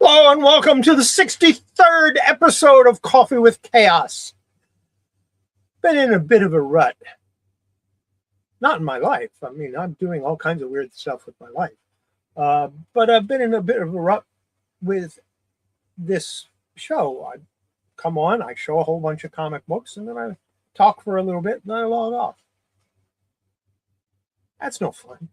Hello and welcome to the 63rd episode of Coffee with Chaos. Been in a bit of a rut. Not in my life. I mean, I'm doing all kinds of weird stuff with my life. But I've been in a bit of a rut with this show. I come on, I show a whole bunch of comic books, and then I talk for a little bit, and then I log off. That's no fun.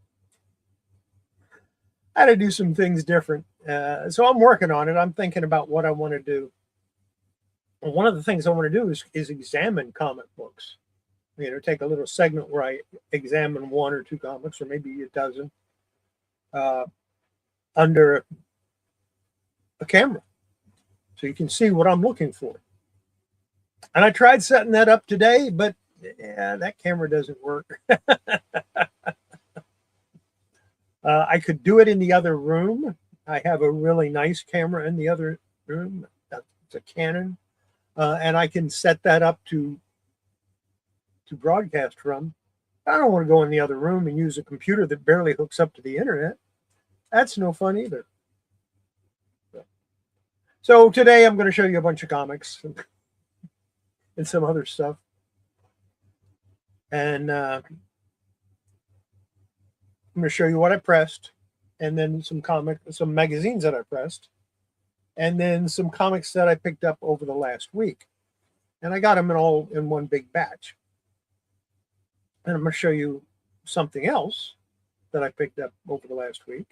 I had to do some things different. So I'm working on it. I'm thinking about what I want to do. And one of the things I want to do is examine comic books. You know, take a little segment where I examine one or two comics, or maybe a dozen, under a camera. So you can see what I'm looking for. And I tried setting that up today, but yeah, that camera doesn't work. I could do it in the other room. I have a really nice camera in the other room. It's a Canon. And I can set that up to broadcast from. I don't want to go in the other room and use a computer that barely hooks up to the internet. That's no fun either. So today I'm going to show you a bunch of comics and some other stuff. And I'm going to show you what I pressed, and then some magazines that I pressed, and then some comics that I picked up over the last week. And I got them all in one big batch. And I'm going to show you something else that I picked up over the last week.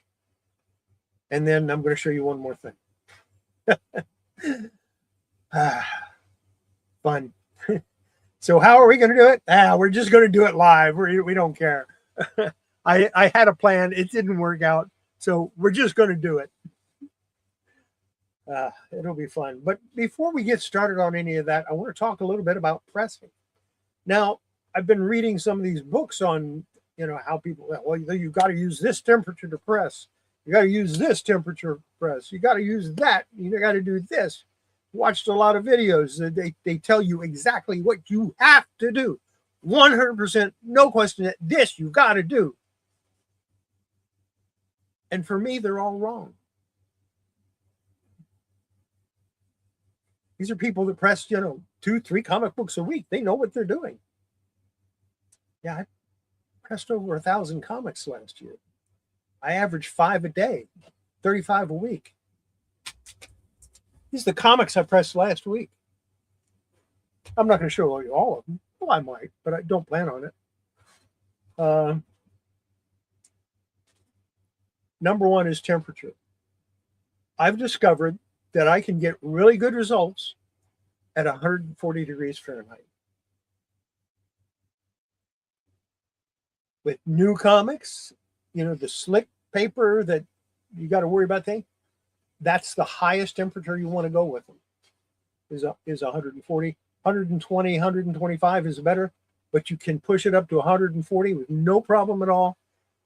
And then I'm going to show you one more thing. Fun. So how are we going to do it? We're just going to do it live. We don't care. I had a plan. It didn't work out. So we're just going to do it. It'll be fun. But before we get started on any of that, I want to talk a little bit about pressing. Now, I've been reading some of these books on, how people, well, you've got to use this temperature to press. You got to use this temperature to press. You got to use that. You got to do this. Watched a lot of videos. They tell you exactly what you have to do. 100%, no question that this you got to do. And for me, they're all wrong. These are people that press, 2-3 comic books a week. They know what they're doing. Yeah, I pressed over 1,000 comics last year. I averaged 5 a day, 35 a week. These are the comics I pressed last week. I'm not going to show you all of them. Well, I might, but I don't plan on it. Number one is temperature. I've discovered that I can get really good results at 140 degrees Fahrenheit. With new comics, the slick paper that you got to worry about thing, that's the highest temperature you want to go with them. Is 140. 120, 125 is better, but you can push it up to 140 with no problem at all.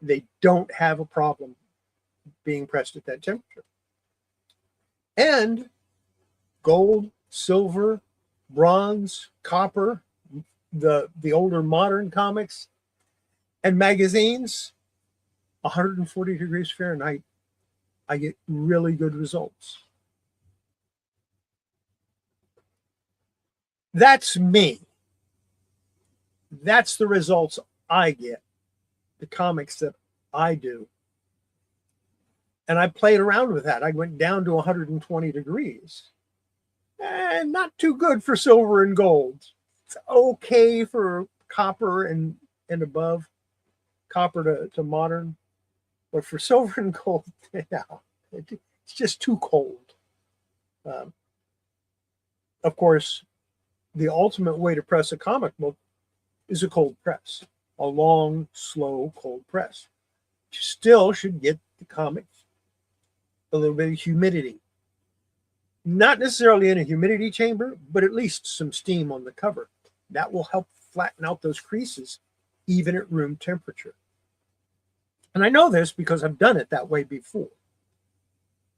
They don't have a problem being pressed at that temperature. And gold, silver, bronze, copper, the older modern comics and magazines, 140 degrees Fahrenheit, I get really good results. That's me. That's the results I get, the comics that I do. And I played around with that. I went down to 120 degrees. And not too good for silver and gold. It's okay for copper and above, copper to modern. But for silver and gold, it's just too cold. Of course, the ultimate way to press a comic book is a cold press. A long, slow, cold press. You still should get the comics a little bit of humidity. Not necessarily in a humidity chamber, but at least some steam on the cover. That will help flatten out those creases, even at room temperature. And I know this because I've done it that way before.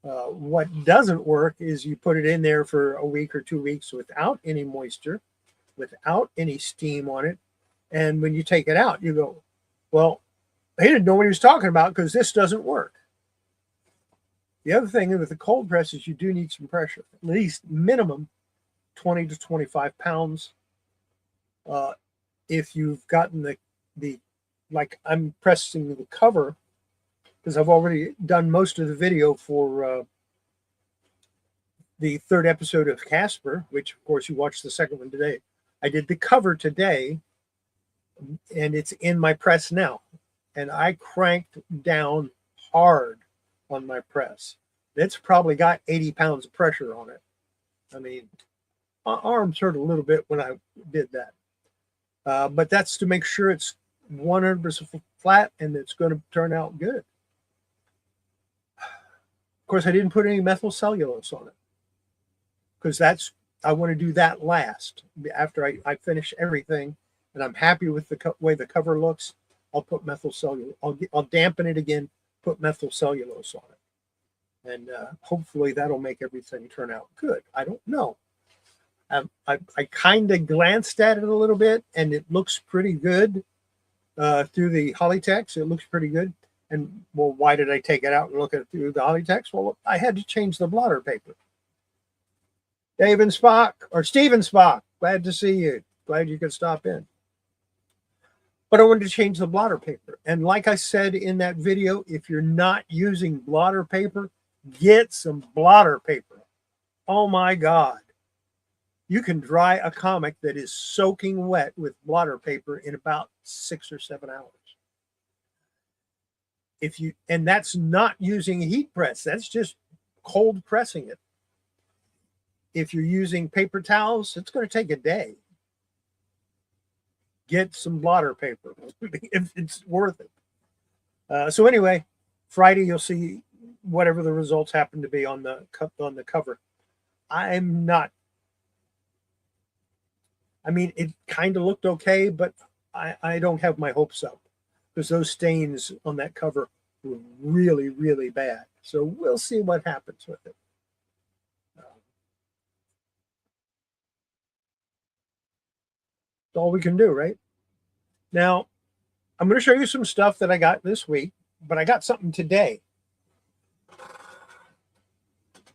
What doesn't work is you put it in there for a week or 2 weeks without any moisture, without any steam on it. And when you take it out, you go, well, he didn't know what he was talking about because this doesn't work. The other thing with the cold press is you do need some pressure, at least minimum 20 to 25 pounds. If you've gotten the like I'm pressing the cover, because I've already done most of the video for the third episode of Casper, which of course you watched the second one today. I did the cover today, and it's in my press now. And I cranked down hard on my press. It's probably got 80 pounds of pressure on it. I mean, my arms hurt a little bit when I did that. But that's to make sure it's 100% flat and it's going to turn out good. Of course, I didn't put any methyl cellulose on it because I want to do that last after I finish everything and I'm happy with the way the cover looks. I'll put methyl cellulose. I'll dampen it again, put methyl cellulose on it, and hopefully that'll make everything turn out good. I don't know. I kind of glanced at it a little bit, and it looks pretty good through the Kollecting. It looks pretty good. And, well, why did I take it out and look at it through the Kollecting? Well, I had to change the blotter paper. Dave and Spock, or Steven Spock, glad to see you. Glad you could stop in. But I wanted to change the blotter paper. And like I said in that video, if you're not using blotter paper, get some blotter paper. Oh, my God. You can dry a comic that is soaking wet with blotter paper in about 6 or 7 hours. And that's not using a heat press. That's just cold pressing it. If you're using paper towels, it's going to take a day. Get some blotter paper if it's worth it. So anyway, Friday you'll see whatever the results happen to be on the cover. It kind of looked okay, but I don't have my hopes up because those stains on that cover were really, really bad. So we'll see what happens with it. That's all we can do, right? Now, I'm going to show you some stuff that I got this week, but I got something today.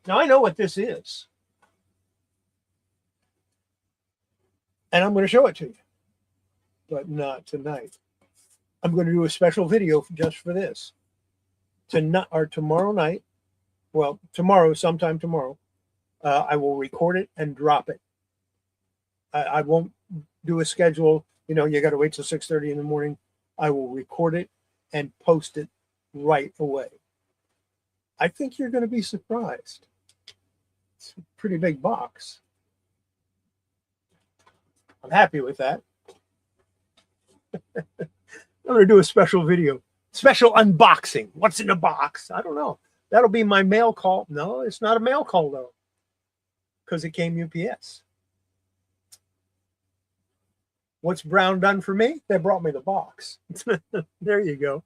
Now, I know what this is. And I'm going to show it to you, but not tonight. I'm going to do a special video just for this. Tonight or tomorrow night, well, sometime tomorrow, I will record it and drop it. I won't do a schedule. You know, you got to wait till 6:30 in the morning. I will record it and post it right away. I think you're going to be surprised. It's a pretty big box. I'm happy with that. I'm going to do a special video, special unboxing. What's in the box? I don't know. That'll be my mail call. No, it's not a mail call, though, because it came UPS. What's Brown done for me? They brought me the box. There you go.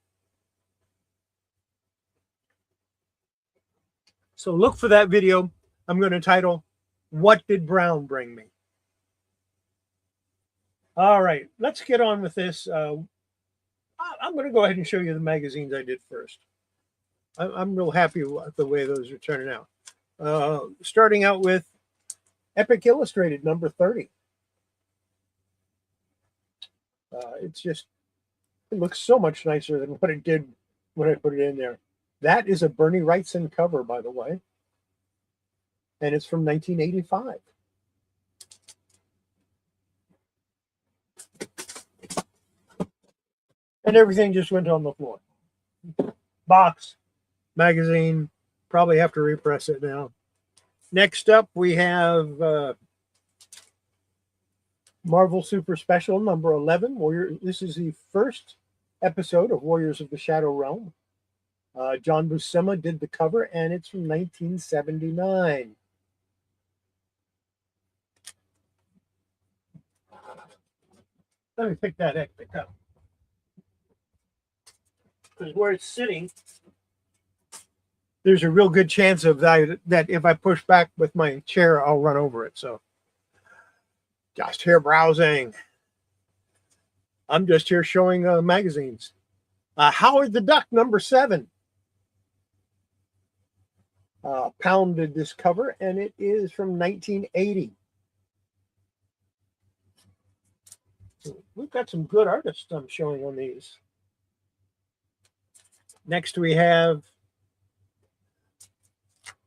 So look for that video. I'm going to title, What Did Brown Bring Me? All right, let's get on with this. I'm going to go ahead and show you the magazines I did first. I'm real happy with the way those are turning out. Starting out with Epic Illustrated number 30. It looks so much nicer than what it did when I put it in there. That is a Bernie Wrightson cover, by the way. And it's from 1985. And everything just went on the floor. Box, magazine, probably have to repress it now. Next up, we have Marvel Super Special number 11. This is the first episode of Warriors of the Shadow Realm. John Buscema did the cover, and it's from 1979. Let me pick that epic up. Because where it's sitting, there's a real good chance of that if I push back with my chair, I'll run over it. So just here browsing. I'm just here showing magazines. Howard the Duck number 7. Pound did this cover, and it is from 1980. So we've got some good artists I'm showing on these. Next, we have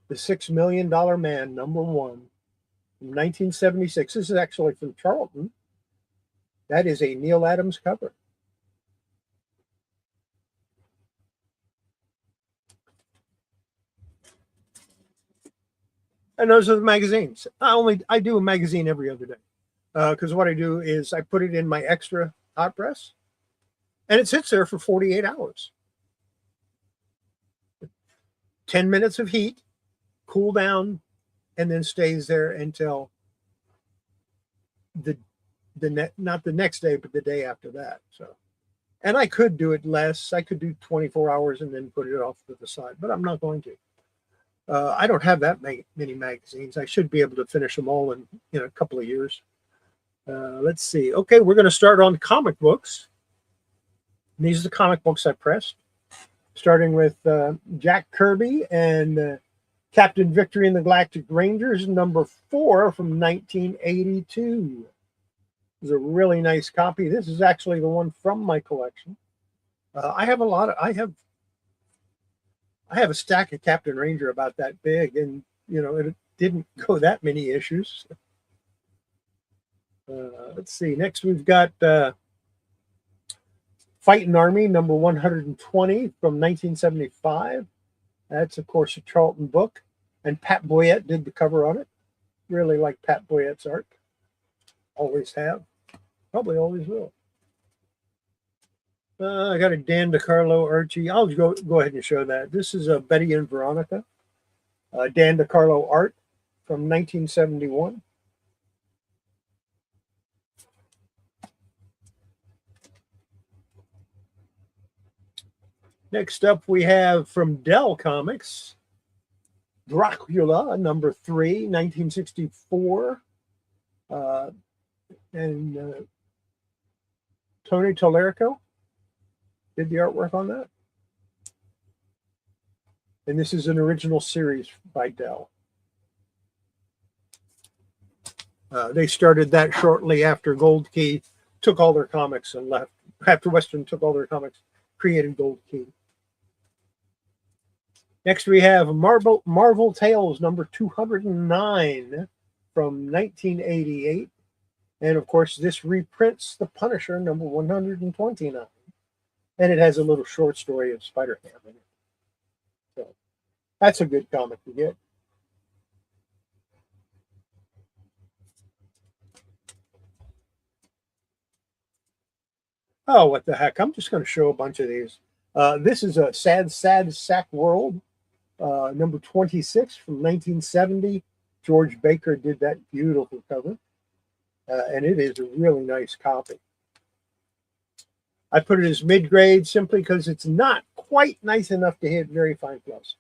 the $6 Million Man, #1, from 1976. This is actually from Charlton. That is a Neil Adams cover. And those are the magazines. I do a magazine every other day, because what I do is I put it in my extra hot press, and it sits there for 48 hours. 10 minutes of heat, cool down, and then stays there until not the next day, but the day after that. So, and I could do it less. I could do 24 hours and then put it off to the side, but I'm not going to. I don't have that many magazines. I should be able to finish them all in a couple of years. Let's see. Okay, we're going to start on comic books. And these are the comic books I pressed, starting with Jack Kirby and Captain Victory and the Galactic Rangers, #4 from 1982. This is a really nice copy. This is actually the one from my collection. I have a stack of Captain Ranger about that big, and it didn't go that many issues. Let's see. Next, we've got Fighting Army, #120 from 1975. That's, of course, a Charlton book, and Pat Boyette did the cover on it. Really like Pat Boyette's art. Always have. Probably always will. I got a Dan DeCarlo Archie. I'll go ahead and show that. This is Betty and Veronica. Dan DeCarlo art from 1971. Next up, we have from Dell Comics, Dracula, #3, 1964. And Tony Tallarico did the artwork on that. And this is an original series by Dell. They started that shortly after Gold Key took all their comics and left. After Western took all their comics, created Gold Key. Next, we have Marvel Tales #209 from 1988. And, of course, this reprints The Punisher #129. And it has a little short story of Spider-Ham in it. So that's a good comic to get. Oh, what the heck. I'm just going to show a bunch of these. This is a Sad Sack World, #26 from 1970. George Baker did that beautiful cover. And it is a really nice copy. I put it as mid-grade simply because it's not quite nice enough to hit very fine plus.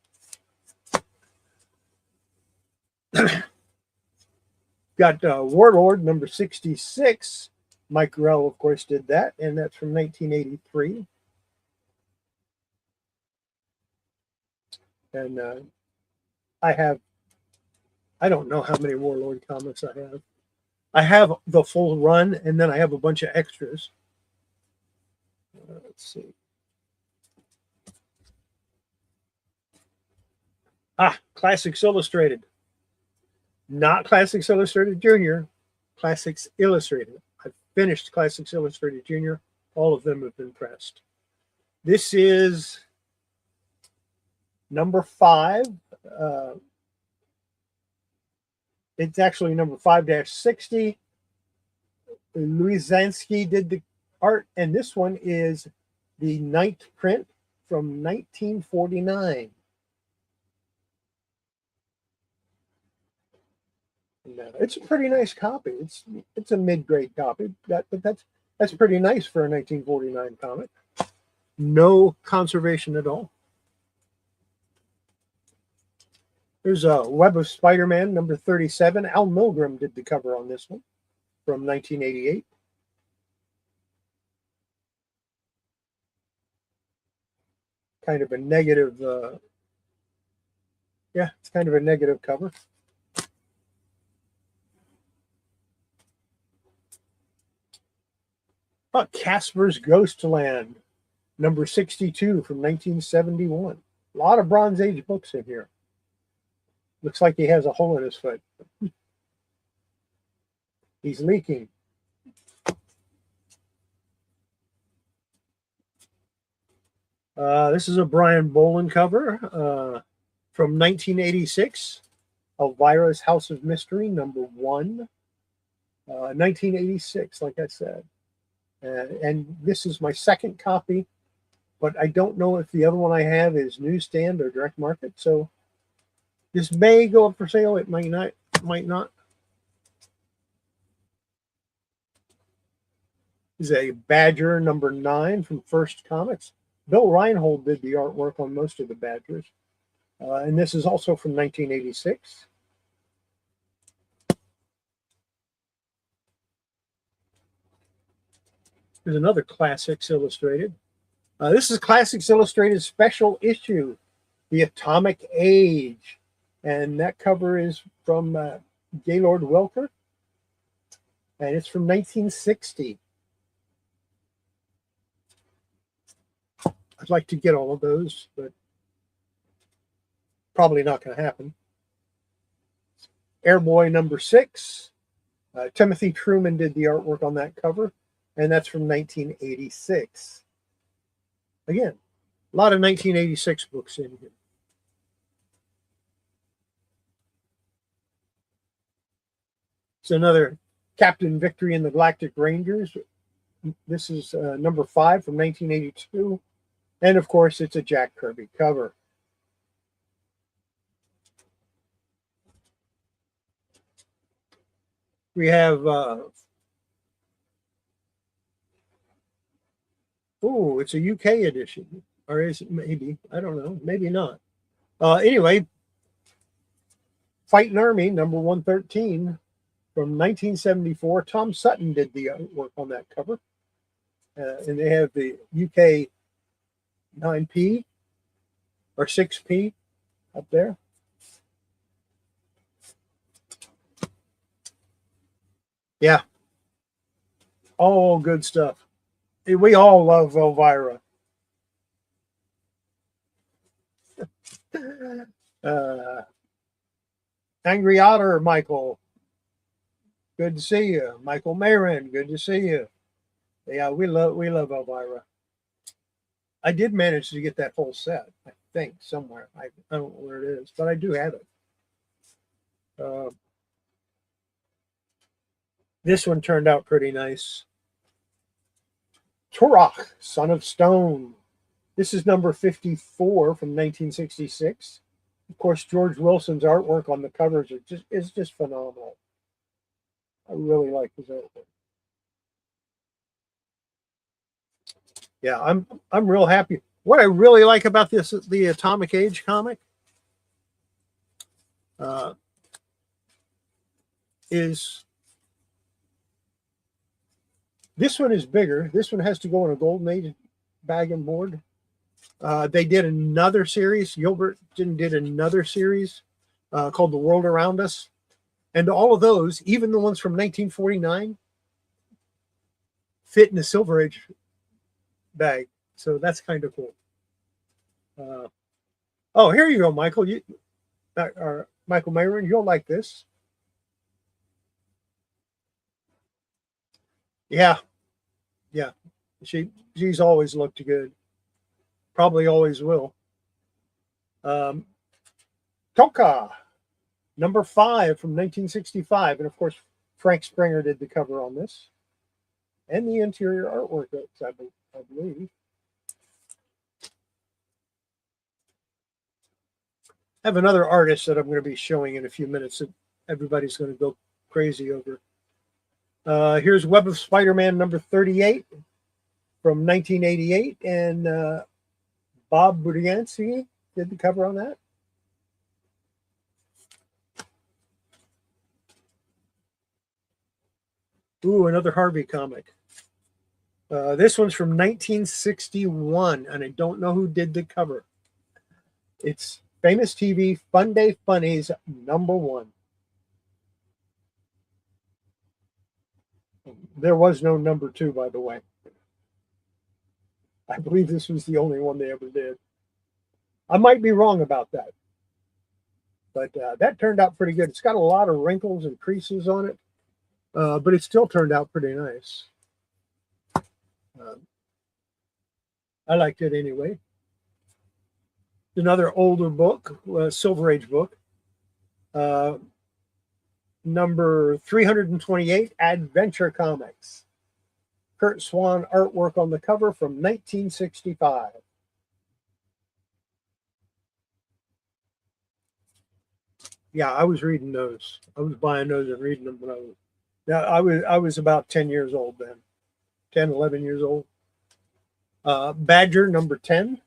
Got Warlord #66. Mike Grell, of course, did that, and that's from 1983. And I don't know how many Warlord comics I have. I have the full run, and then I have a bunch of extras. Let's see. Classics Illustrated. Not Classics Illustrated Junior, Classics Illustrated. I've finished Classics Illustrated Junior. All of them have been pressed. This is #5. It's actually #5-60. Louis Zansky did the art, and this one is the 9th print from 1949. No, it's a pretty nice copy. It's a mid-grade copy, but that's pretty nice for a 1949 comic. No conservation at all. There's a Web of Spider-Man #37. Al Milgrom did the cover on this one from 1988. Kind of a negative Yeah, it's kind of a negative cover. Oh, Casper's Ghostland, number 62 from 1971. A lot of Bronze Age books in here. Looks like he has a hole in his foot. He's leaking. This is a Brian Boland cover from 1986. Elvira's House of Mystery, number 1. 1986, like I said. And this is my second copy, but I don't know if the other one I have is newsstand or direct market. So this may go up for sale. It might not. Might not. This is a Badger number 9 from First Comics. Bill Reinhold did the artwork on most of the Badgers. And this is also from 1986. There's another Classics Illustrated. This is Classics Illustrated special issue, The Atomic Age. And that cover is from Gaylord Welker. And it's from 1960. I'd like to get all of those, but probably not going to happen. Airboy number 6. Timothy Truman did the artwork on that cover, and that's from 1986. Again, a lot of 1986 books in here. It's another Captain Victory and the Galactic Rangers. This is number 5 from 1982. And of course, it's a Jack Kirby cover. We have, it's a UK edition. Or is it maybe? I don't know. Maybe not. Anyway, Fighting Army, number 113 from 1974. Tom Sutton did the work on that cover. And they have the UK 9p or 6p up there. Yeah. All good stuff. We all love Elvira. Angry Otter, Michael. Good to see you. Michael Marin, good to see you. Yeah, we love Elvira. I did manage to get that whole set, I think, somewhere. I don't know where it is, but I do have it. This one turned out pretty nice. Turok, Son of Stone. This is number 54 from 1966. Of course, George Wilson's artwork on the covers is just phenomenal. I really like his artwork. Yeah, I'm real happy. What I really like about the Atomic Age comic, is this one is bigger. This one has to go in a Golden Age bag and board. They did another series. Gilbert did another series called The World Around Us. And all of those, even the ones from 1949, fit in the Silver Age bag. So that's kind of cool. Oh, here you go, Michael. Michael Mayron, you'll like this. Yeah. She's always looked good. Probably always will. Toka, number 5 from 1965. And of course, Frank Springer did the cover on this. And the interior artwork, I believe. I have another artist that I'm going to be showing in a few minutes that everybody's going to go crazy over. Here's Web of Spider-Man number 38 from 1988. And Bob Budiansky did the cover on that. Ooh, another Harvey comic. This one's from 1961, and I don't know who did the cover. It's Famous TV Fun Day Funnies #1. There was no #2, by the way. I believe this was the only one they ever did. I might be wrong about that, but that turned out pretty good. It's got a lot of wrinkles and creases on it, but it still turned out pretty nice. I liked it anyway. Another older book, Silver Age book, number 328, Adventure Comics. Kurt Swan artwork on the cover from 1965. Yeah, I was reading those. I was buying those and reading them when I was about 10 years old then. 10, 11 years old. Badger #10.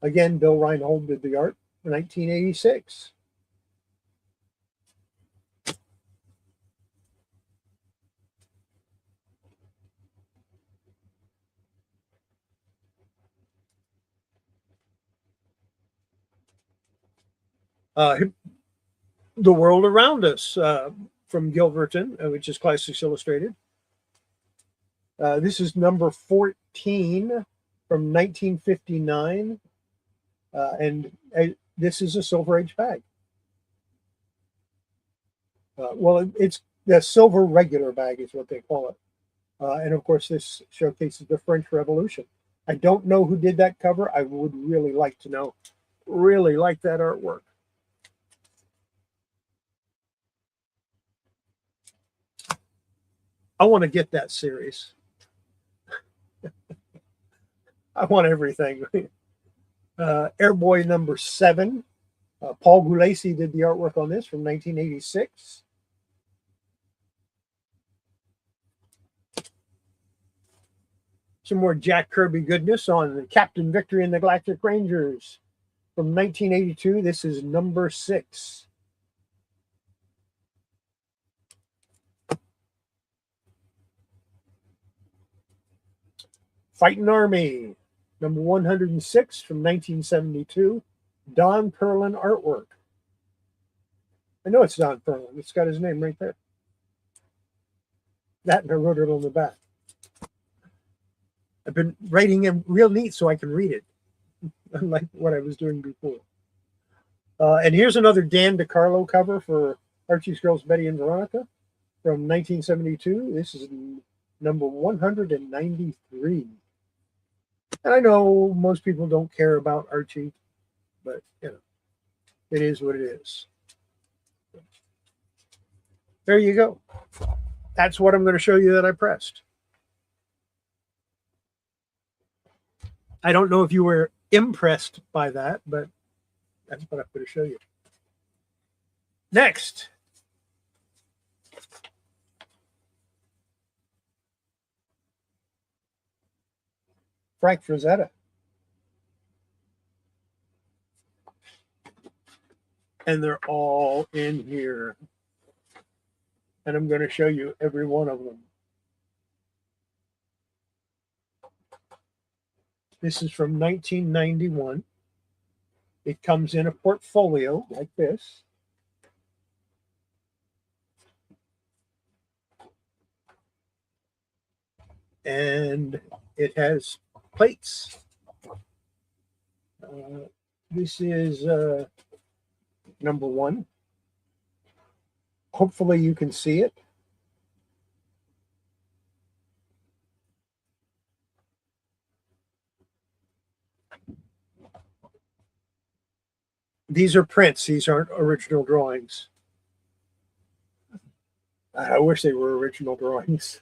Again, Bill Reinhold did the art in 1986. The World Around Us from Gilverton, which is Classics Illustrated. This is number 14 from 1959. And this is a Silver Age bag. Well, it's the silver regular bag is what they call it. And of course, this showcases the French Revolution. I don't know who did that cover. I would really like to know. Really like that artwork. I want to get that series. I want everything. Airboy #7. Paul Gulacy did the artwork on this from 1986. Some more Jack Kirby goodness on Captain Victory and the Galactic Rangers from 1982. This is #6. Fighting Army #106 from 1972. Don Perlin artwork. I know it's Don Perlin. It's got his name right there. That, and I wrote it on the back. I've been writing him real neat so I can read it, unlike what I was doing before. And here's another Dan DiCarlo cover for Archie's Girls Betty and Veronica from 1972. This is number 193. And I know most people don't care about Archie, but you know, it is what it is. There you go. That's what I'm going to show you that I pressed. I don't know if you were impressed by that, but that's what I'm going to show you. Next. Frank Frazetta. And they're all in here. And I'm going to show you every one of them. This is from 1991. It comes in a portfolio like this. And it has plates. This is #1. Hopefully you can see it. These are prints. These aren't original drawings. I wish they were original drawings.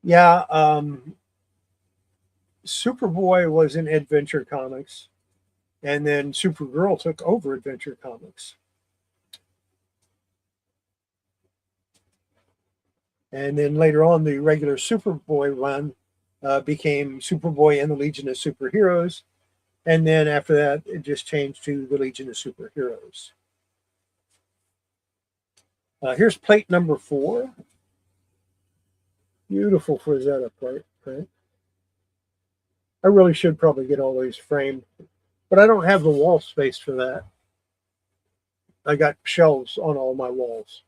Yeah, Superboy was in Adventure Comics. And then Supergirl took over Adventure Comics. And then later on, the regular Superboy run became Superboy and the Legion of Superheroes. And then after that, it just changed to the Legion of Superheroes. Here's plate number 4. Beautiful Frazetta plate, right? I really should probably get all these framed, but I don't have the wall space for that. I got shelves on all my walls.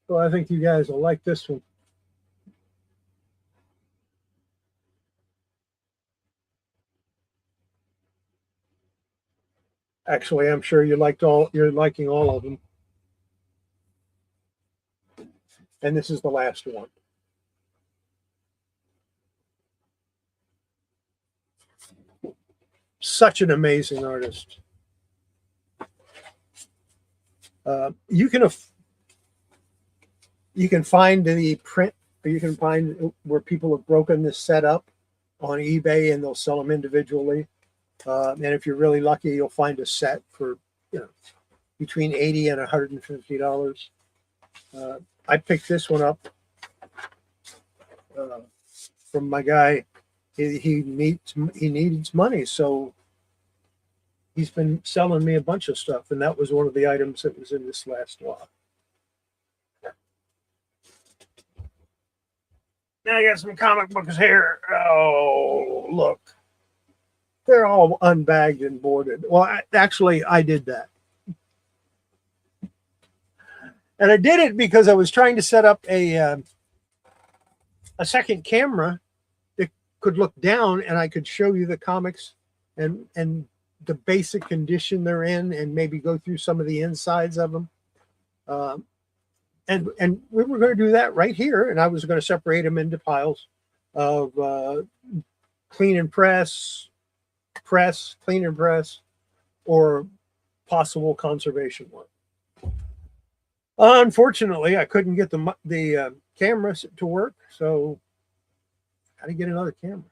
So I think you guys will like this one. Actually, I'm sure you're liking all of them. And this is the last one. Such an amazing artist. You can find the print, or you can find where people have broken this set up on eBay, and they'll sell them individually. And if you're really lucky, you'll find a set for between $80 and $150. I picked this one up from my guy. He needs money, so he's been selling me a bunch of stuff, and that was one of the items that was in this last lot. Now I got some comic books here. Oh, look. They're all unbagged and boarded. Well, actually, I did that. And I did it because I was trying to set up a second camera that could look down, and I could show you the comics and the basic condition they're in, and maybe go through some of the insides of them. And we were going to do that right here, and I was going to separate them into piles of clean and press, clean and press, or possible conservation work. Unfortunately, I couldn't get the camera to work, so I had to get another camera.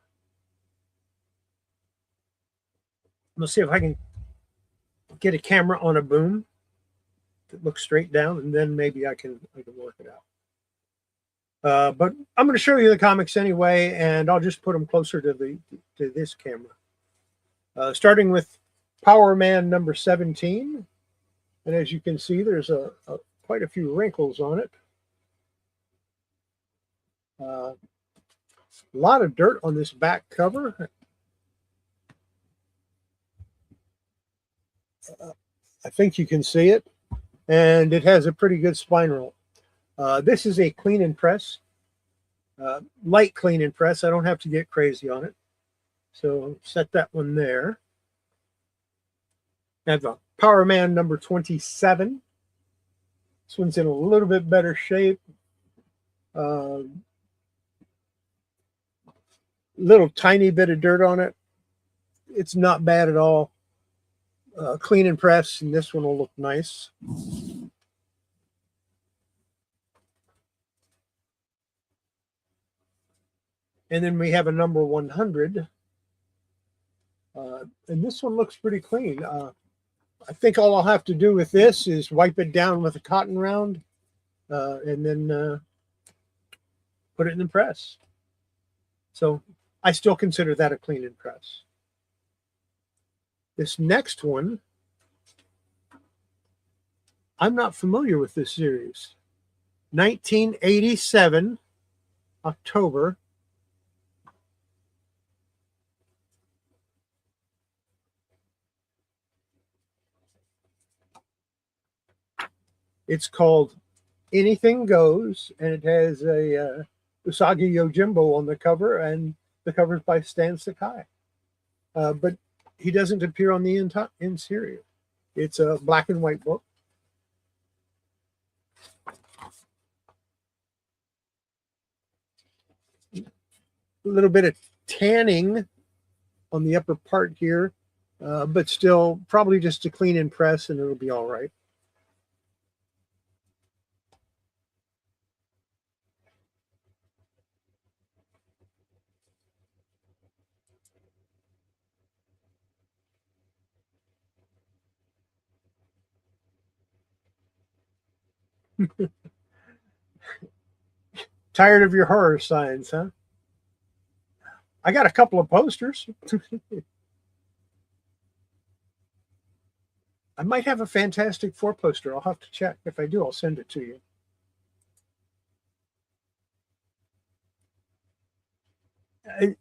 Let's see if I can get a camera on a boom that looks straight down, and then maybe I can work it out. But I'm going to show you the comics anyway, and I'll just put them closer to this camera. Starting with Power Man number 17, and as you can see, there's quite a few wrinkles on it. A lot of dirt on this back cover. I think you can see it, and it has a pretty good spine roll. This is a clean and press, light clean and press. I don't have to get crazy on it. So set that one there. I have a Power Man number 27. This one's in a little bit better shape. Little tiny bit of dirt on it. It's not bad at all. Clean and press, and this one will look nice. And then we have a number 100. And this one looks pretty clean. I think all I'll have to do with this is wipe it down with a cotton round and then put it in the press. So I still consider that a clean and press. This next one, I'm not familiar with this series. 1987, October. It's called Anything Goes, and it has a Usagi Yojimbo on the cover, and the cover is by Stan Sakai. But he doesn't appear on the interior. It's a black and white book. A little bit of tanning on the upper part here, but still probably just to clean and press and it'll be all right. Tired of your horror signs, huh? I got a couple of posters. I might have a Fantastic Four poster. I'll have to check. If I do, I'll send it to you.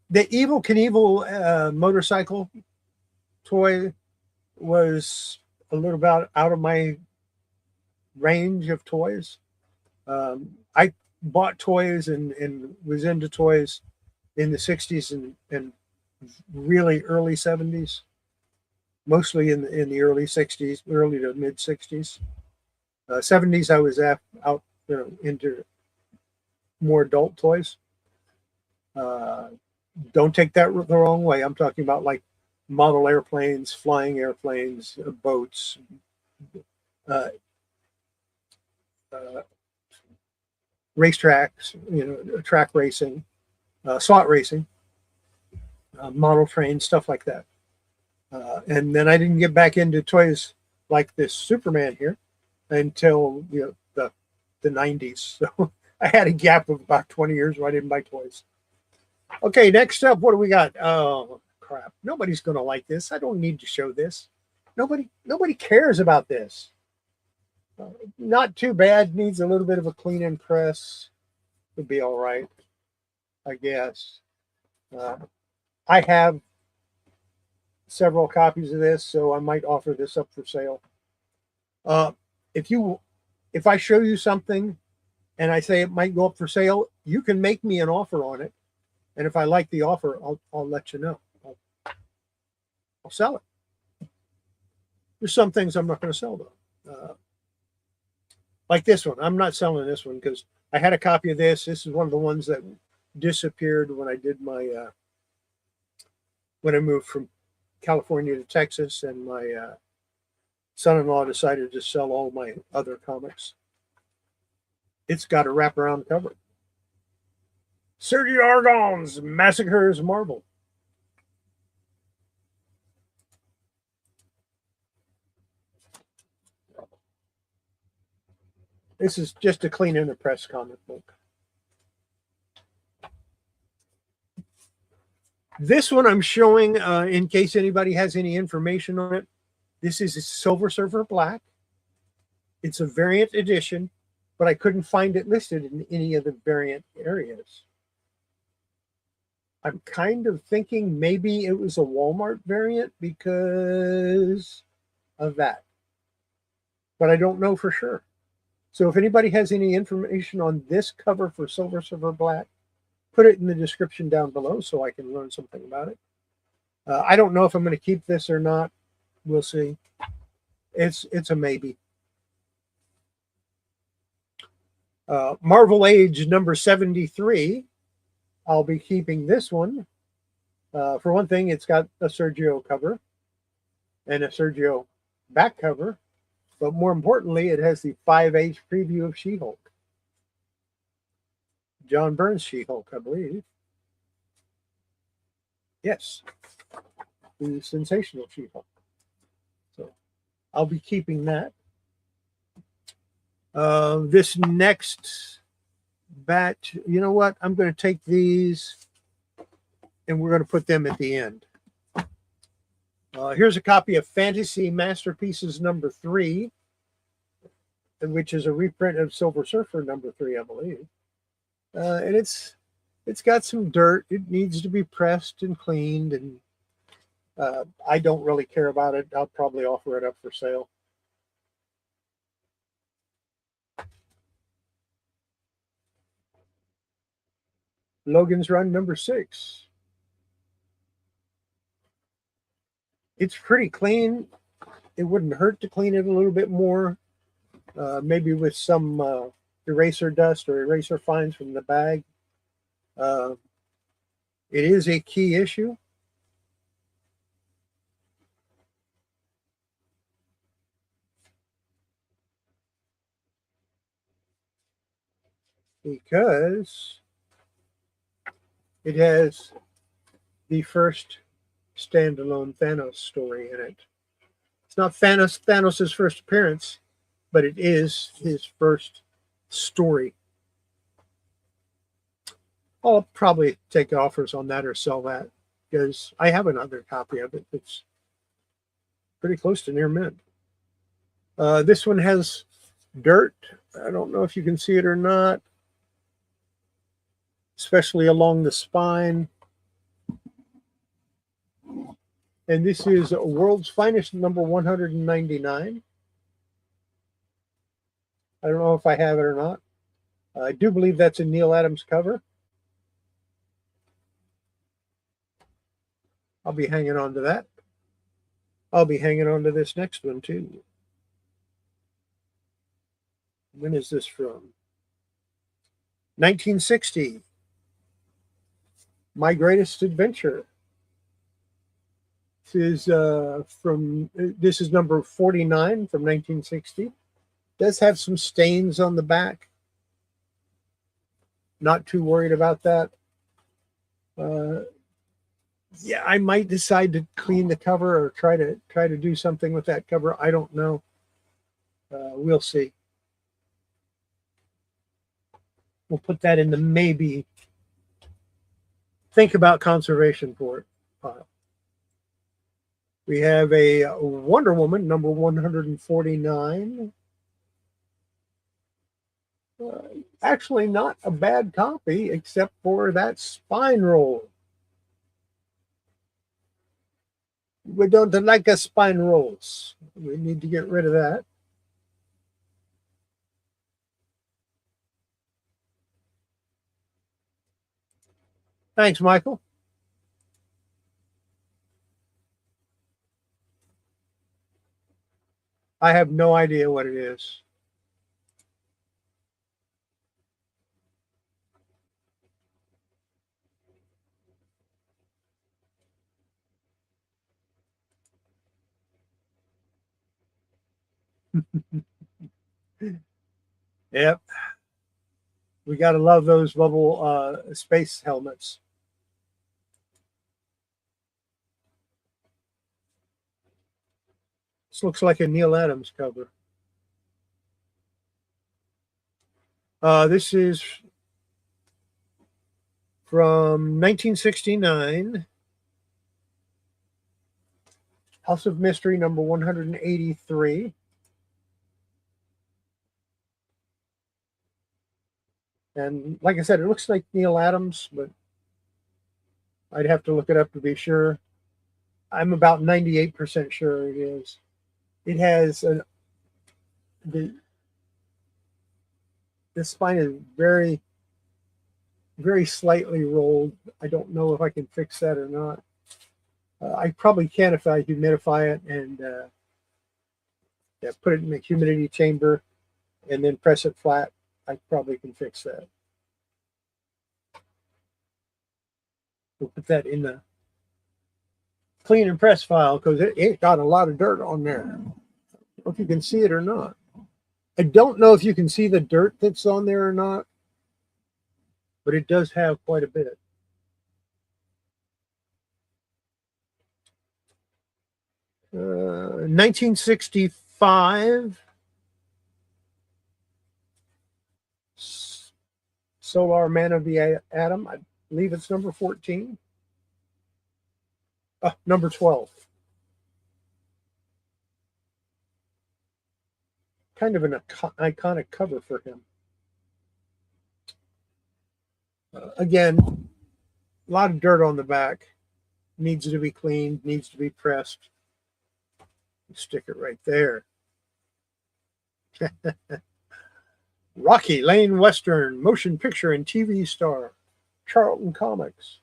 The Evil Knievel motorcycle toy was a little bit out of my range of toys. I bought toys and was into toys in the 60s and really early 70s, mostly in the early 60s, early to mid 60s. 70s, I was out, into more adult toys. Don't take that the wrong way. I'm talking about like model airplanes, flying airplanes, boats, racetracks, track racing, slot racing, model trains, stuff like that. And then I didn't get back into toys like this Superman here until the 90s. So I had a gap of about 20 years where I didn't buy toys. Okay, next up, what do we got? Oh, crap. Nobody's going to like this. I don't need to show this. Nobody cares about this. Not too bad. Needs a little bit of a clean and press. Would be all right, I guess. I have several copies of this, so I might offer this up for sale. If I show you something and I say it might go up for sale, you can make me an offer on it. And if I like the offer, I'll let you know. I'll sell it. There's some things I'm not going to sell though. Like this one. I'm not selling this one because I had a copy of this. This is one of the ones that disappeared when I did my when I moved from California to Texas, and my son-in-law decided to sell all my other comics. It's got a wraparound cover. Sergio Aragon's Massacres Marvel. This is just a clean and a press comic book. This one I'm showing in case anybody has any information on it. This is a Silver Surfer Black. It's a variant edition, but I couldn't find it listed in any of the variant areas. I'm kind of thinking maybe it was a Walmart variant because of that. But I don't know for sure. So if anybody has any information on this cover for Silver Surfer Black, put it in the description down below so I can learn something about it. I don't know if I'm going to keep this or not. We'll see. It's a maybe. Marvel Age number 73. I'll be keeping this one. For one thing, it's got a Sergio cover and a Sergio back cover. But more importantly, it has the 5-age preview of She-Hulk. John Byrne's She-Hulk, I believe. Yes. The sensational She-Hulk. So I'll be keeping that. This next batch, you know what? I'm going to take these and we're going to put them at the end. Here's a copy of Fantasy Masterpieces number 3, which is a reprint of Silver Surfer number 3, I believe. And it's got some dirt. It needs to be pressed and cleaned, and I don't really care about it. I'll probably offer it up for sale. Logan's Run number 6. It's pretty clean. It wouldn't hurt to clean it a little bit more. Maybe with some eraser dust or eraser fines from the bag. It is a key issue. because it has the first standalone Thanos story in it. It's not Thanos' first appearance, but it is his first story. I'll probably take offers on that or sell that because I have another copy of it that's pretty close to near mint. This one has dirt. I don't know if you can see it or not, especially along the spine. And this is World's Finest number 199. I don't know if I have it or not. I do believe that's a Neil Adams cover. I'll be hanging on to that. I'll be hanging on to this next one too. When is this from? 1960. My Greatest Adventure. This is number 49 from 1960. It does have some stains on the back. Not too worried about that. Yeah, I might decide to clean the cover or try to do something with that cover. I don't know. We'll see. We'll put that in the maybe think about conservation for it pile. We have a Wonder Woman number 149. Actually, not a bad copy except for that spine roll. We don't like a spine rolls. We need to get rid of that. Thanks, Michael. I have no idea what it is. Yep. We got to love those bubble space helmets. This looks like a Neil Adams cover. This is from 1969. House of Mystery number 183. And like I said, it looks like Neil Adams, but I'd have to look it up to be sure. I'm about 98% sure it is. It has the spine is very, very slightly rolled. I don't know if I can fix that or not. I probably can if I humidify it and put it in the humidity chamber and then press it flat. I probably can fix that. We'll put that in the clean and press file because it got a lot of dirt on there. I don't know if you can see it or not. I don't know if you can see the dirt that's on there or not, but it does have quite a bit. Uh, 1965 Solar Man of the Atom. I believe it's number 14. Number 12. Kind of an iconic cover for him. Again, a lot of dirt on the back. Needs to be cleaned, needs to be pressed. Stick it right there. Rocky Lane Western, motion picture and TV star, Charlton Comics.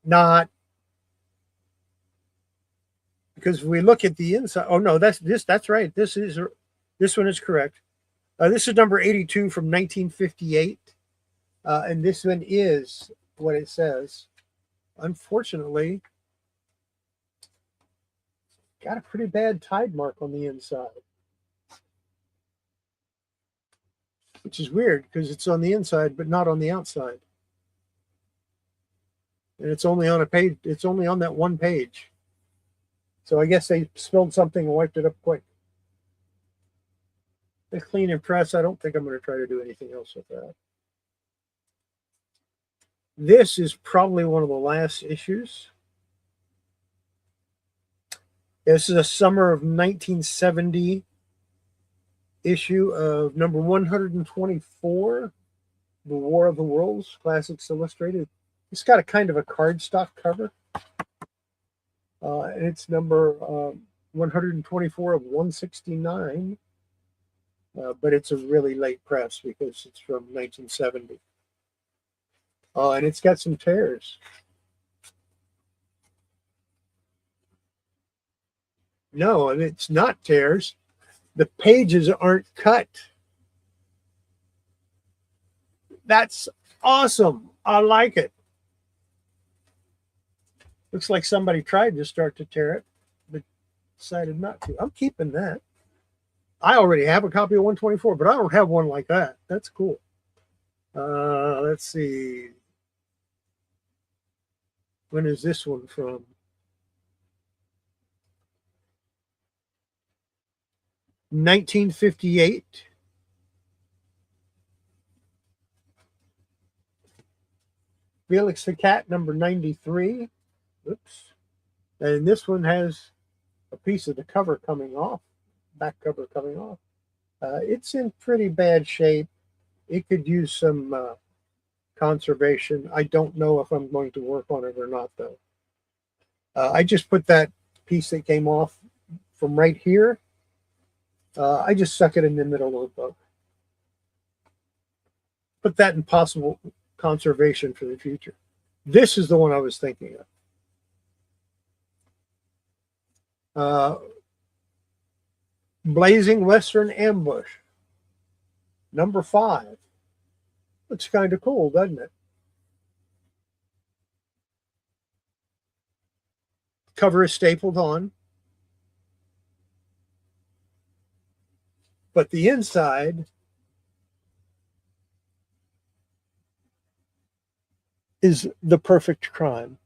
Not because we look at the inside. Oh no, that's right. This one is correct. This is number 82 from 1958, and this one is what it says. Unfortunately, got a pretty bad tide mark on the inside. which is weird because it's on the inside but not on the outside. And it's only on a page. It's only on that one page. So I guess they spilled something and wiped it up quick. The clean and press, I don't think I'm going to try to do anything else with that. This is probably one of the last issues. This is a summer of 1970 issue of number 124, The War of the Worlds, Classics Illustrated. It's got a kind of a cardstock cover. And it's number 124 of 169. But it's a really late press because it's from 1970. And it's got some tears. No, and it's not tears. The pages aren't cut. That's awesome. I like it. Looks like somebody tried to start to tear it, but decided not to. I'm keeping that. I already have a copy of 124, but I don't have one like that. That's cool. Let's see. When is this one from? $1958. Felix the Cat, number 93. Oops. And this one has a piece of the cover coming off, back cover coming off. It's in pretty bad shape. It could use some conservation. I don't know if I'm going to work on it or not, though. I just put that piece that came off from right here. I just stuck it in the middle of the book. Put that in possible conservation for the future. This is the one I was thinking of. Blazing Western Ambush, number 5. Looks kind of cool, doesn't it? Cover is stapled on. But the inside is The Perfect Crime.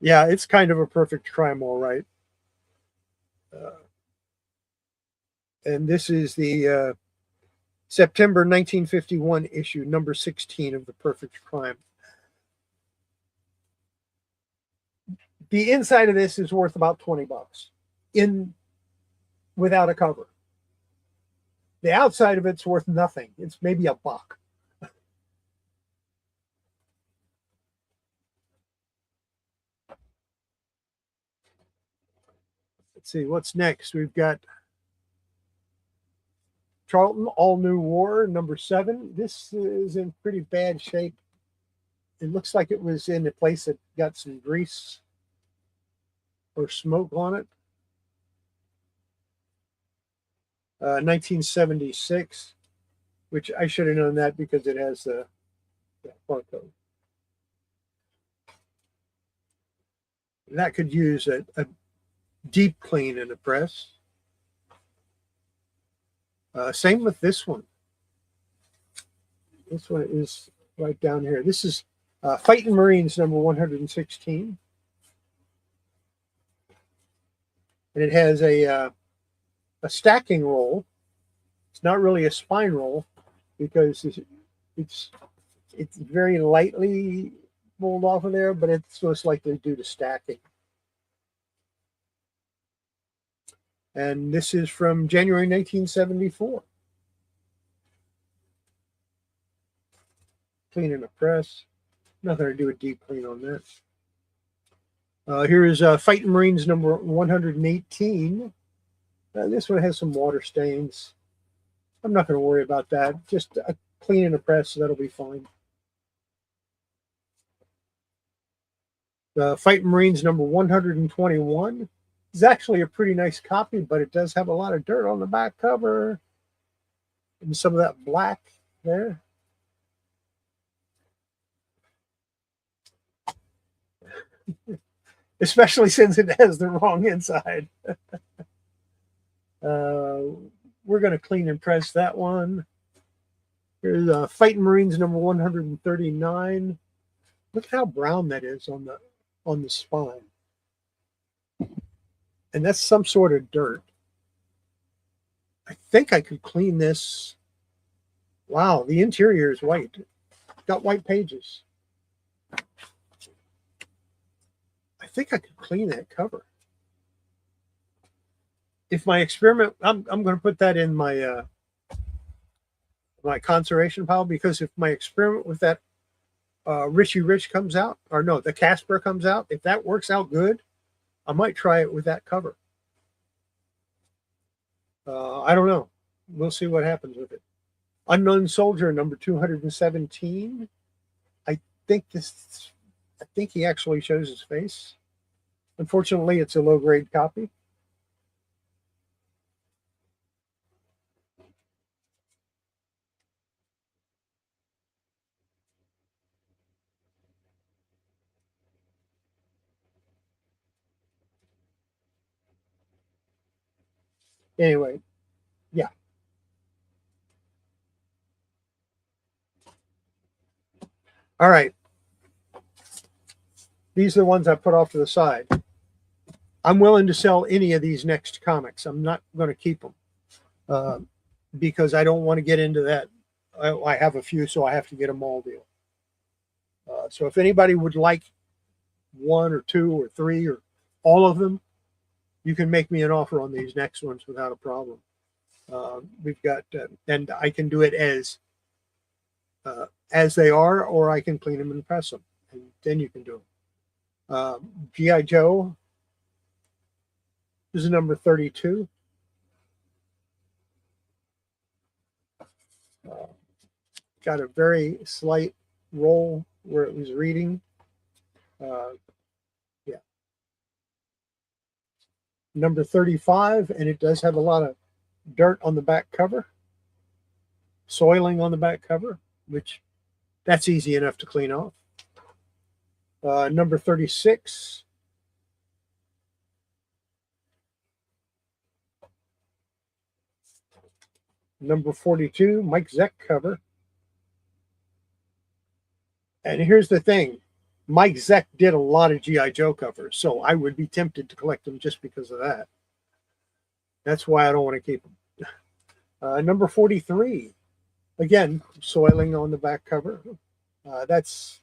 Yeah, it's kind of a perfect crime, all right. And this is the September 1951 issue, number 16 of The Perfect Crime. The inside of this is worth about $20 without a cover. The outside of it's worth nothing. It's maybe $1. Let's see what's next. We've got Charlton All New War, number 7. This is in pretty bad shape. It looks like it was in a place that got some grease or smoke on it. 1976, which I should have known that because it has the barcode. That could use a deep clean in a press. Same with this one. This one is right down here. This is Fighting Marines number 116. And it has a stacking roll. It's not really a spine roll because it's very lightly rolled off of there, but it's most likely due to stacking. And this is from January 1974. Cleaning a press. Nothing to do with deep clean on that. Here is Fighting Marines number 118. This one has some water stains. I'm not going to worry about that. Just cleaning a press, so that'll be fine. Fighting Marines number 121. It's actually a pretty nice copy, but it does have a lot of dirt on the back cover and some of that black there. especially since it has the wrong inside. We're going to clean and press that one. Here's Fighting Marines number 139. Look how brown that is on the spine. And that's some sort of dirt. I think I could clean this. Wow, the interior is white. Got white pages. I think I could clean that cover. If my experiment, I'm going to put that in my my conservation pile, because if my experiment with that Richie Rich comes out, or no, the Casper comes out, if that works out good, I might try it with that cover. I don't know. We'll see what happens with it. Unknown Soldier number 217. I think he actually shows his face. Unfortunately, it's a low-grade copy. Anyway, yeah. All right. These are the ones I put off to the side. I'm willing to sell any of these next comics. I'm not going to keep them because I don't want to get into that. I have a few, so I have to get them all deal. So if anybody would like one or two or three or all of them, you can make me an offer on these next ones without a problem. We've got, and I can do it as they are, or I can clean them and press them, and then you can do them. G.I. Joe. This is number 32. Got a very slight roll where it was reading. Yeah. Number 35, and it does have a lot of dirt on the back cover. Soiling on the back cover, which that's easy enough to clean off. Number 36. Number 42, Mike Zeck cover. And here's the thing. Mike Zeck did a lot of G.I. Joe covers, so I would be tempted to collect them just because of that. That's why I don't want to keep them. Number 43. Again, soiling on the back cover. That's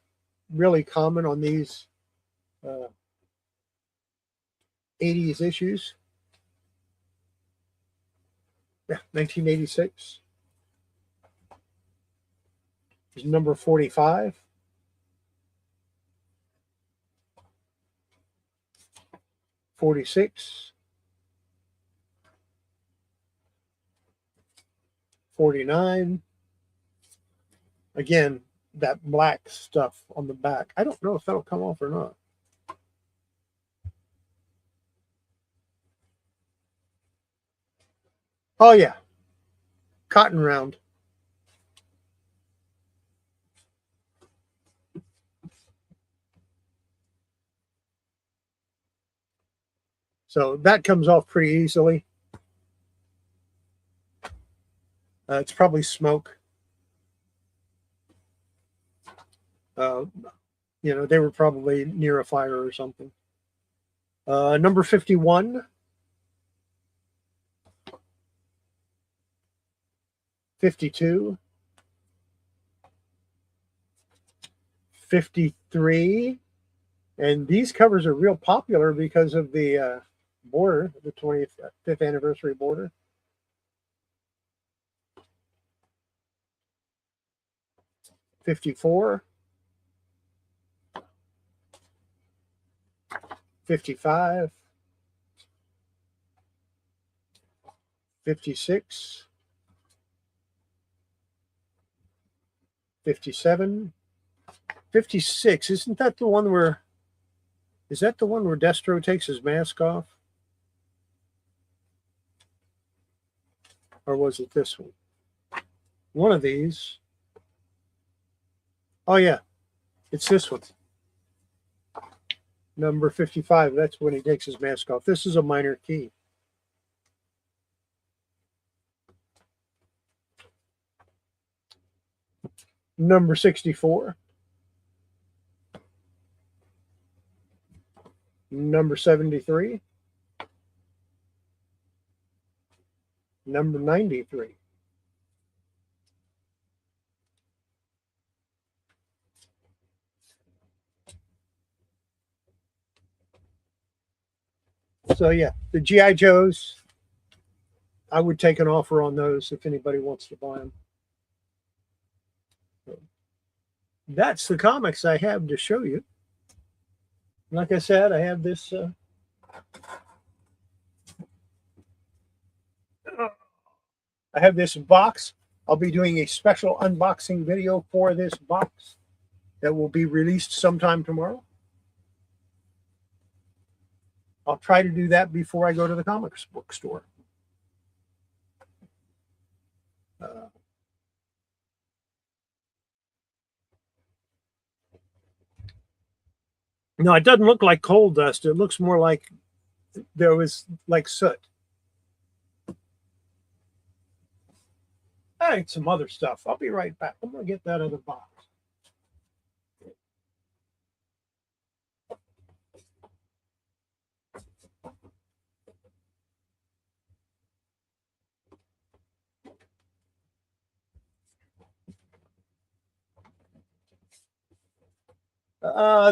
really common on these 80s issues. Yeah, 1986. Is number 45. 46. 49. Again, that black stuff on the back. I don't know if that'll come off or not. Oh, yeah. Cotton round. So that comes off pretty easily. It's probably smoke. You know, they were probably near a fire or something. Number 51. 52. 53. And these covers are real popular because of the border, the 25th anniversary border. 54. 55. 56. 57. 56. Isn't that the one where, is that the one where Destro takes his mask off? Or was it this one? One of these. Oh, yeah. It's this one. Number 55, that's when he takes his mask off. This is a minor key. Number 64. Number 73. Number 93. So yeah, the G.I. Joes, I would take an offer on those if anybody wants to buy them. That's the comics I have to show you. Like I said, I have this box. I'll be doing a special unboxing video for this box that will be released sometime tomorrow. I'll try to do that before I go to the comics book store. No, it doesn't look like coal dust. It looks more like there was like soot. All right, some other stuff. I'll be right back. I'm going to get that other box.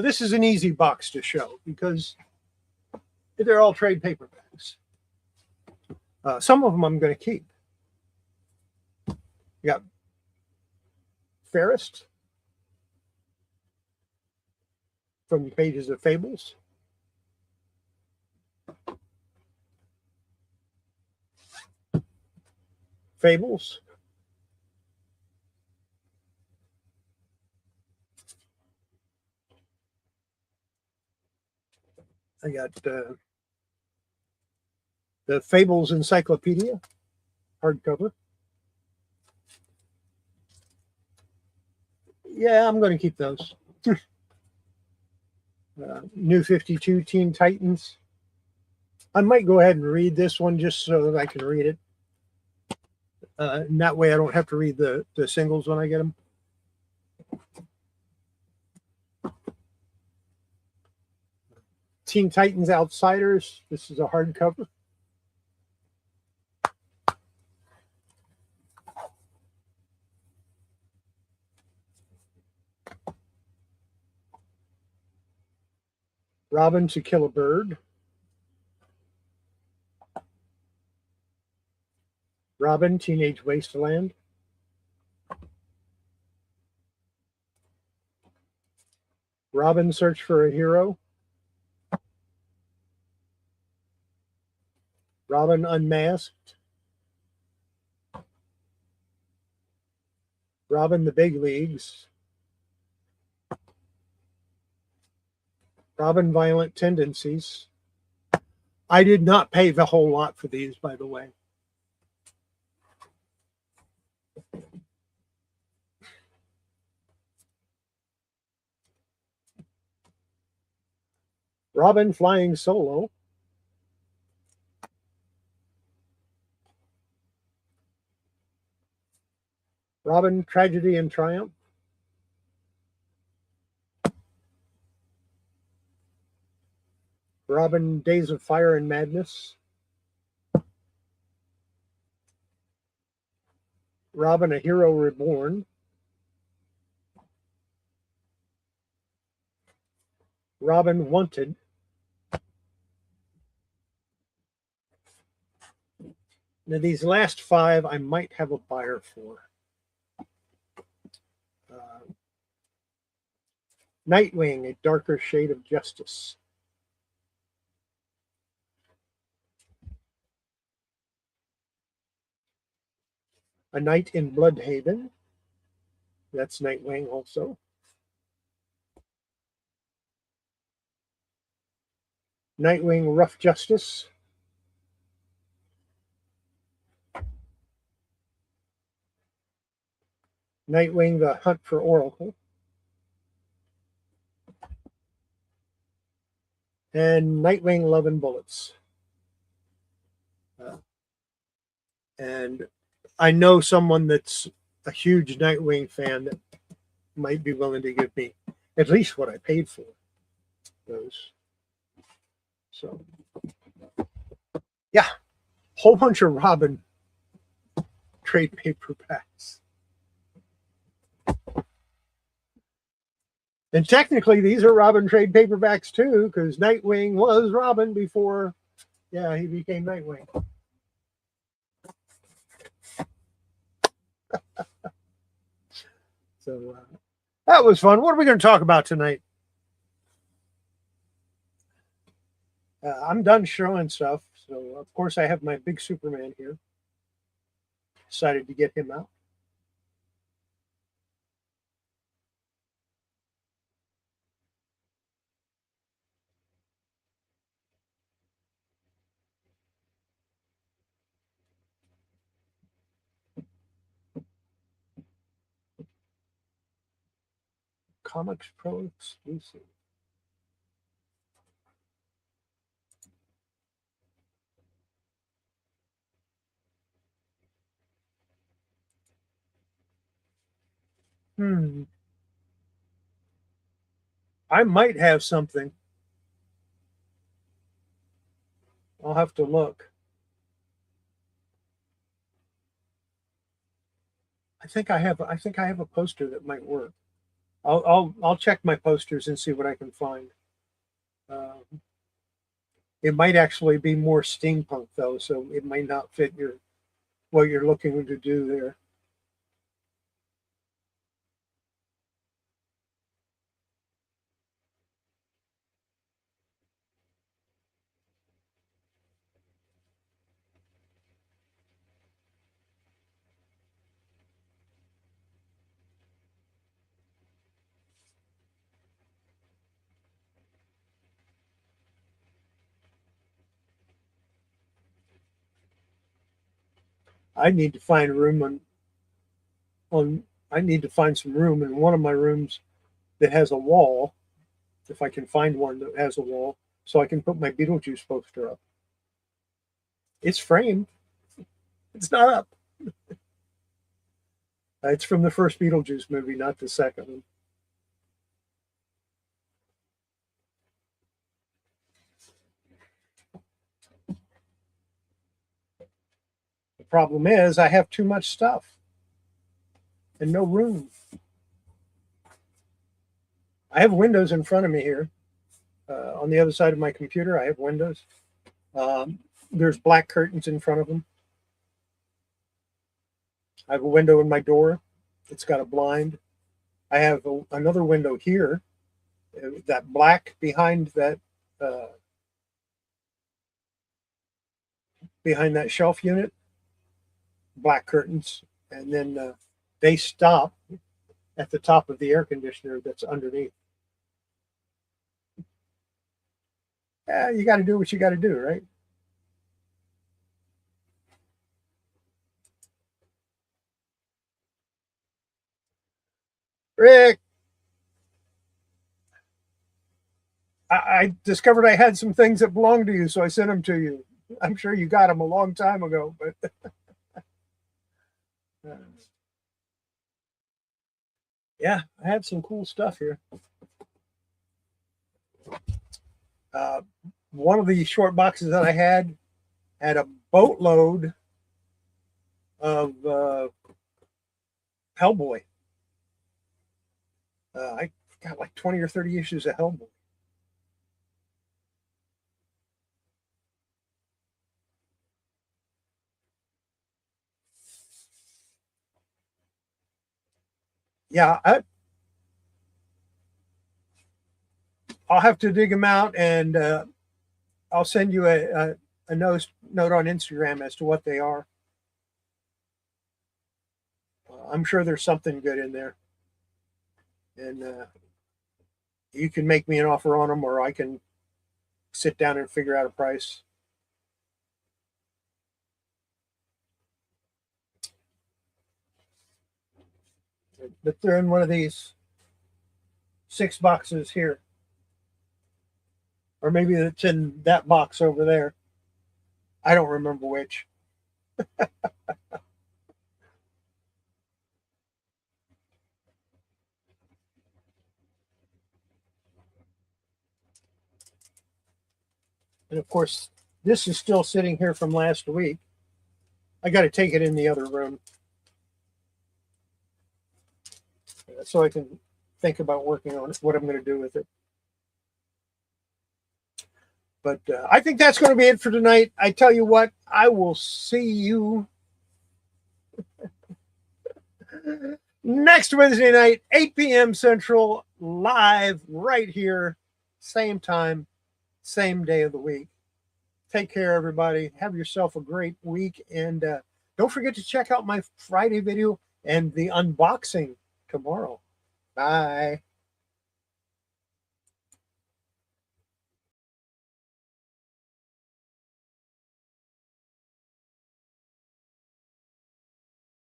This is an easy box to show because they're all trade paperbacks. Some of them I'm going to keep. You got Ferris from the pages of Fables. Fables. I got the Fables Encyclopedia, hardcover. Yeah, I'm going to keep those. New 52 Teen Titans. I might go ahead and read this one just so that I can read it. And that way I don't have to read the singles when I get them. Teen Titans Outsiders. This is a hardcover. Robin to Kill a Bird. Robin, Teenage Wasteland. Robin, Search for a Hero. Robin Unmasked. Robin, The Big Leagues. Robin, Violent Tendencies. I did not pay the whole lot for these, by the way. Robin, Flying Solo. Robin, Tragedy and Triumph. Robin, Days of Fire and Madness. Robin, A Hero Reborn. Robin, Wanted. Now, these last five I might have a buyer for. Nightwing, A Darker Shade of Justice. A Night in Bloodhaven. That's Nightwing also. Nightwing, Rough Justice. Nightwing, The Hunt for Oracle. and Nightwing Love and Bullets. And I know someone that's a huge Nightwing fan that might be willing to give me at least what I paid for those. So, yeah, whole bunch of Robin trade paperbacks. And technically, these are Robin trade paperbacks too, because Nightwing was Robin before, yeah, he became Nightwing. So that was fun. What are we going to talk about tonight? I'm done showing stuff. So, of course, I have my big Superman here. Decided to get him out. Comics Pro exclusive. I might have something. I'll have to look. I think I have a poster that might work. I'll check my posters and see what I can find. It might actually be more steampunk though, so it might not fit what you're looking to do there. I need to find room on I need to find some room in one of my rooms that has a wall, if I can find one that has a wall, so I can put my Beetlejuice poster up. It's framed. It's not up. It's from the first Beetlejuice movie, not the second one. The problem is I have too much stuff and no room. I have windows in front of me here. On the other side of my computer, I have windows. There's black curtains in front of them. I have a window in my door. It's got a blind. I have another window here. That black uh, behind that shelf unit, black curtains, and then they stop at the top of the air conditioner that's underneath. Yeah, you got to do what you got to do, right? Rick, I discovered I had some things that belonged to you, so I sent them to you. I'm sure you got them a long time ago, but yeah, I have some cool stuff here. Uh, one of the short boxes that I had a boatload of Hellboy. I got like 20 or 30 issues of Hellboy. Yeah, I'll have to dig them out, and I'll send you a note on Instagram as to what they are. I'm sure there's something good in there, and you can make me an offer on them, or I can sit down and figure out a price. But they're in one of these 6 boxes here. or maybe it's in that box over there. I don't remember which. And of course, this is still sitting here from last week. I got to take it in the other room so I can think about working on it, what I'm going to do with it. But I think that's going to be it for tonight. I tell you what, I will see you next Wednesday night, 8 p.m. Central, live right here, same time, same day of the week. Take care, everybody. Have yourself a great week. And don't forget to check out my Friday video and the unboxing tomorrow. Bye.